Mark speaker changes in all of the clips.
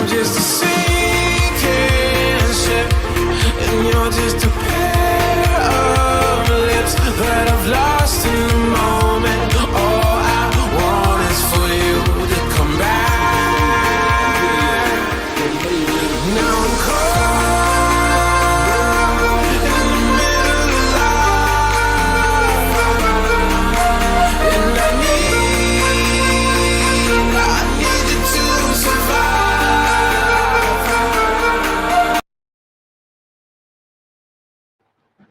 Speaker 1: just a sinking ship, and you're just a pair of lips that I've lost in the moment. All I want is for you to come back. Now I'm caught in the middle of life, and I need you to survive.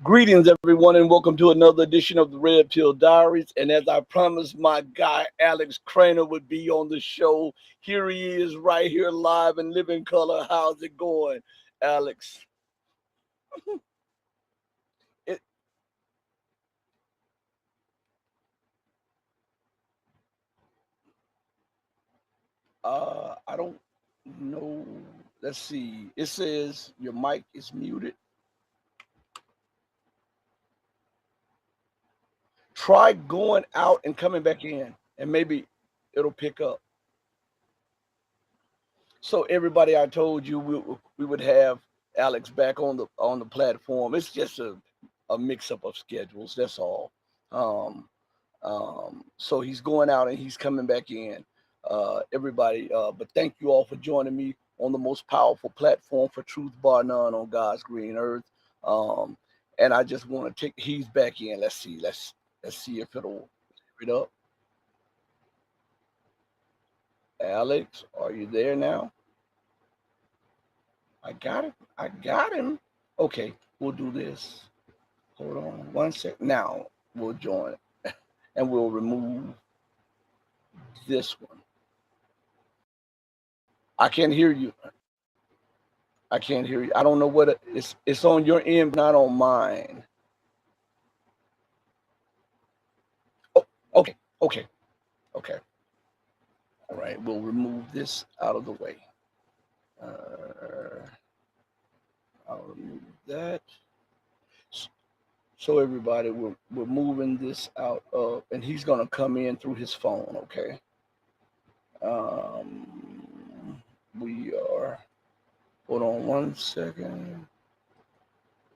Speaker 2: Greetings, everyone, and welcome to another edition of the Red Pill Diaries. And as I promised, my guy Alex Krainer would be on the show. Here he is, right here, live in living color. How's it going, Alex? I don't know. Let's see. It says your mic is muted. Try going out and coming back in, and maybe it'll pick up. So everybody, I told you we would have Alex back on the platform. It's just a mix up of schedules. That's all. So he's going out and he's coming back in. Everybody, but thank you all for joining me on the most powerful platform for truth bar none on God's green earth. And I just want to he's back in. Let's see if it'll pick it up. Alex, are you there now? I got him. Okay, we'll do this. Hold on one sec. Now we'll join and we'll remove this one. I can't hear you. I don't know what it's on your end, not on mine. Oh, okay. All right, we'll remove this out of the way. I'll remove that. So everybody, we're moving this out of, and he's gonna come in through his phone. Okay. We are. Hold on one second,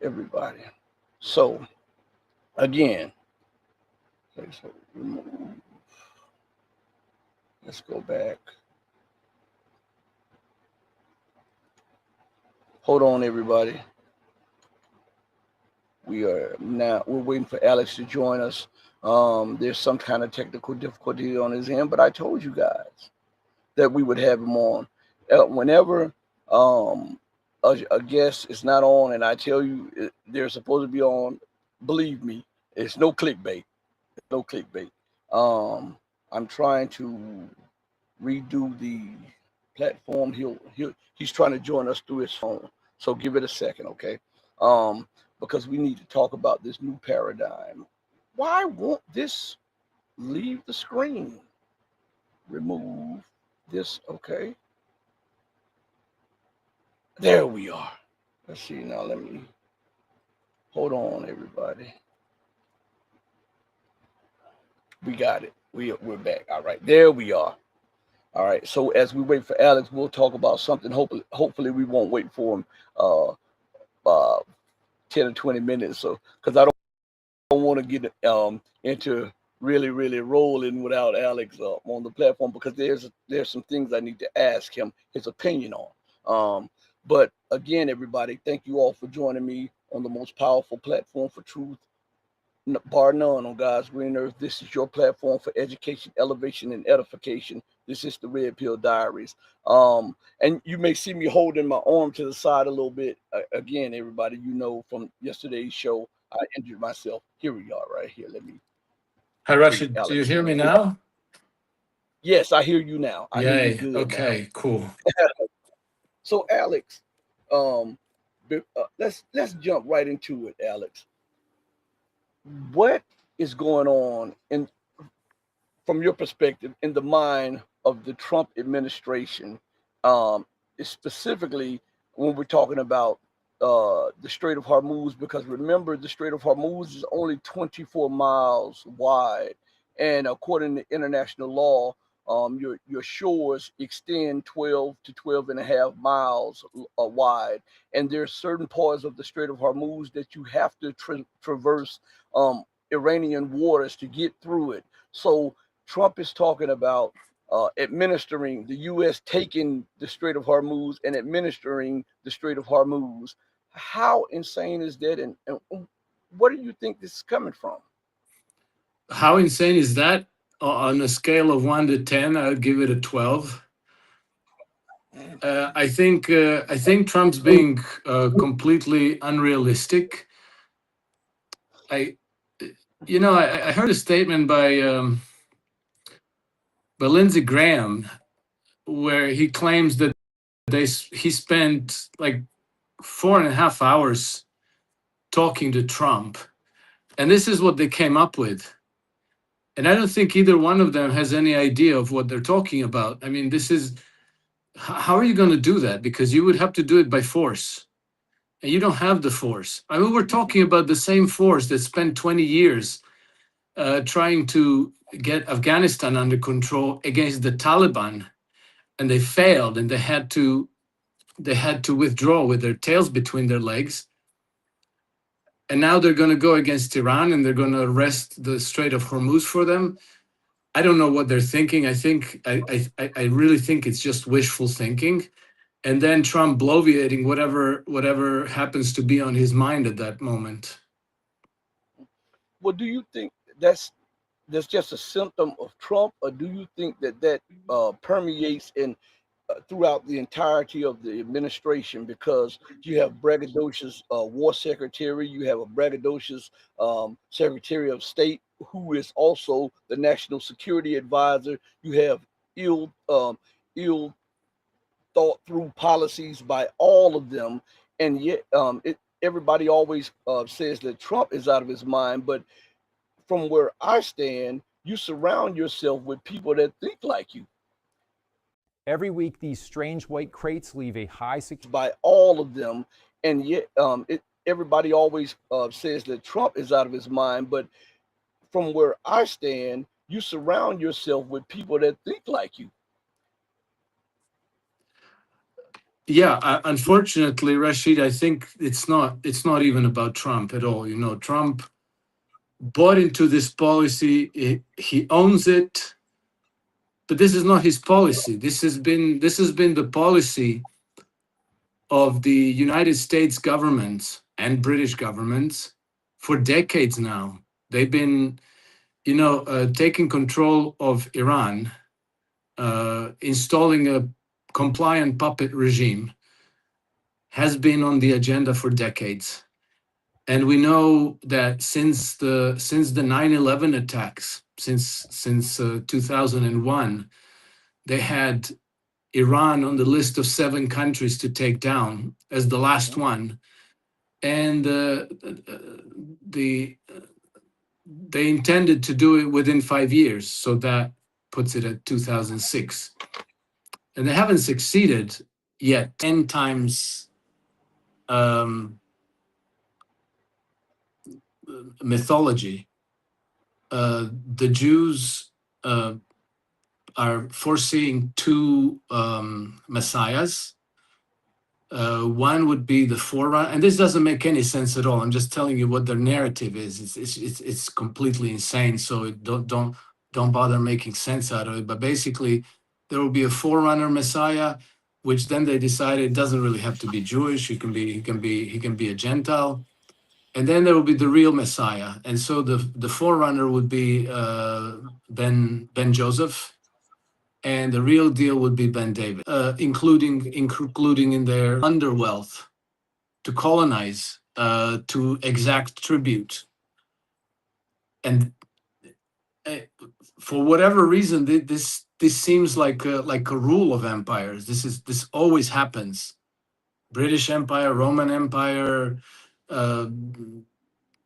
Speaker 2: everybody. So again, okay, so remove. Let's go back. Hold on, everybody. We're waiting for Alex to join us. There's some kind of technical difficulty on his end, but I told you guys that we would have him on. Whenever a guest is not on, and I tell you they're supposed to be on, believe me, it's no clickbait. I'm trying to redo the platform. He's trying to join us through his phone. So give it a second, okay? Because we need to talk about this new paradigm. Why won't this leave the screen? Remove this, okay? There we are. Let's see now. Let me hold on, everybody. We got it. We're back. All right, there we are. All right. So as we wait for Alex, we'll talk about something. Hopefully we won't wait for him 10 or 20 minutes. So because I don't want to get into really rolling without Alex on the platform, because there's some things I need to ask him his opinion on. But again, everybody, thank you all for joining me on the most powerful platform for truth bar none on God's green earth. This is your platform for education, elevation, and edification. This is the Red Pill Diaries. And you may see me holding my arm to the side a little bit. Again, everybody, you know from yesterday's show, I injured myself. Here we are, right here. Let me.
Speaker 3: Hi, Rashid. Do you hear me now?
Speaker 2: Yes, I hear you now.
Speaker 3: Yay. Hear you good okay, now. Cool.
Speaker 2: So, Alex, let's jump right into it, Alex. What is going on from your perspective in the mind of the Trump administration, specifically when we're talking about the Strait of Hormuz? Because remember, the Strait of Hormuz is only 24 miles wide, and according to international law, your shores extend 12 to 12 and a half miles wide, and there's certain parts of the Strait of Hormuz that you have to traverse Iranian waters to get through it. So Trump is talking about administering the U.S. taking the Strait of Hormuz and administering the Strait of Hormuz. How insane is that, and what do you think this is coming from?
Speaker 3: How insane is that? On a scale of 1 to 10, I would give it a 12. I think Trump's being completely unrealistic. I heard a statement by Lindsey Graham where he claims that he spent like 4.5 hours talking to Trump, and this is what they came up with. And I don't think either one of them has any idea of what they're talking about. I mean, how are you going to do that? Because you would have to do it by force. And you don't have the force. I mean, we're talking about the same force that spent 20 years trying to get Afghanistan under control against the Taliban. And they failed, and they had to withdraw with their tails between their legs. And now they're going to go against Iran, and they're going to arrest the Strait of Hormuz for them. I don't know what they're thinking. I really think it's just wishful thinking. And then Trump bloviating whatever happens to be on his mind at that moment.
Speaker 2: Well, do you think that's just a symptom of Trump, or do you think that permeates in throughout the entirety of the administration? Because you have braggadocious war secretary, you have a braggadocious secretary of state who is also the national security advisor. You have ill thought through policies by all of them, and yet everybody always says that Trump is out of his mind. But from where I stand, you surround yourself with people that think like you.
Speaker 4: Every week, these strange white crates leave a high security
Speaker 2: by all of them, and yet everybody always says that Trump is out of his mind. But from where I stand, you surround yourself with people that think like you.
Speaker 3: Yeah, unfortunately, Rashid, I think it's not even about Trump at all. You know, Trump bought into this policy. He owns it. But this is not his policy. This has been the policy of the United States government and British governments for decades now. They've been, taking control of Iran, installing a compliant puppet regime, has been on the agenda for decades. And we know that since the 9/11 attacks, since 2001, they had Iran on the list of 7 countries to take down as the last one, and they intended to do it within 5 years, so that puts it at 2006, and they haven't succeeded yet. 10 times mythology. The Jews are foreseeing 2 messiahs. One would be the forerunner, and this doesn't make any sense at all. I'm just telling you what their narrative is. It's completely insane. So don't bother making sense out of it. But basically, there will be a forerunner messiah, which then they decided it doesn't really have to be Jewish. He can be a Gentile. And then there will be the real Messiah. And so the forerunner would be Ben Joseph, and the real deal would be Ben David, including in their underwealth to colonize, to exact tribute. And for whatever reason, this seems like a rule of empires. This always happens. British Empire, Roman Empire,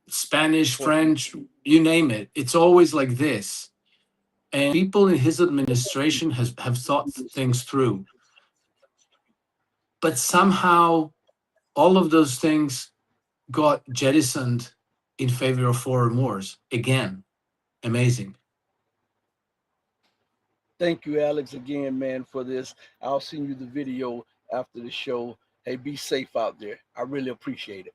Speaker 3: Spanish, French, you name it. It's always like this. And people in his administration have thought things through. But somehow all of those things got jettisoned in favor of foreign wars. Again, amazing.
Speaker 2: Thank you, Alex, again, man, for this. I'll send you the video after the show. Hey, be safe out there. I really appreciate it.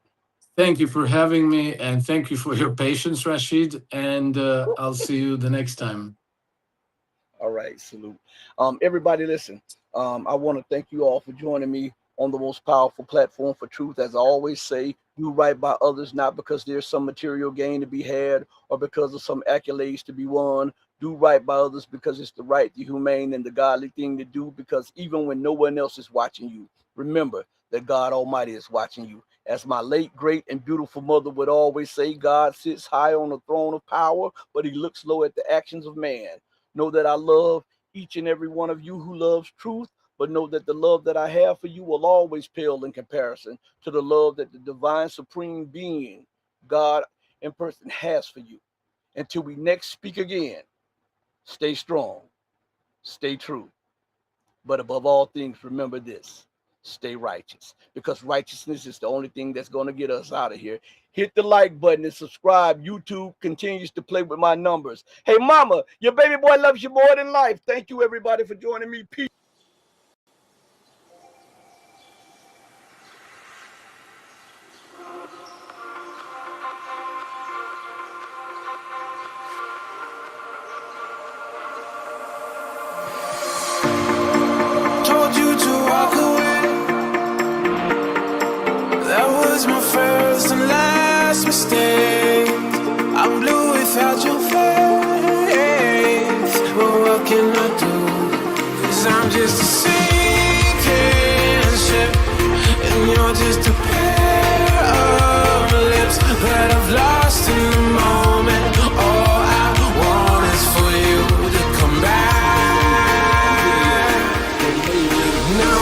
Speaker 3: Thank you for having me, and thank you for your patience, Rashid. And I'll see you the next time.
Speaker 2: All right, salute. Everybody, listen. I want to thank you all for joining me on the most powerful platform for truth. As I always say, do right by others, not because there's some material gain to be had or because of some accolades to be won. Do right by others because it's the right, the humane, and the godly thing to do, because even when no one else is watching you, remember that God Almighty is watching you. As my late, great, and beautiful mother would always say, God sits high on the throne of power, but he looks low at the actions of man. Know that I love each and every one of you who loves truth, but know that the love that I have for you will always pale in comparison to the love that the divine supreme being, God in person, has for you. Until we next speak again, stay strong, stay true, but above all things, remember this: stay righteous, because righteousness is the only thing that's going to get us out of here. Hit the like button and subscribe. YouTube continues to play with my numbers. Hey, mama, your baby boy loves you more than life. Thank you, everybody, for joining me. Peace.
Speaker 1: Told you to walk away. That was my first and last mistake. I'm blue without your face. But what can I do? 'Cause I'm just a sinking ship, and you're just a pair of lips that I've lost in the moment. All I want is for you to come back. Now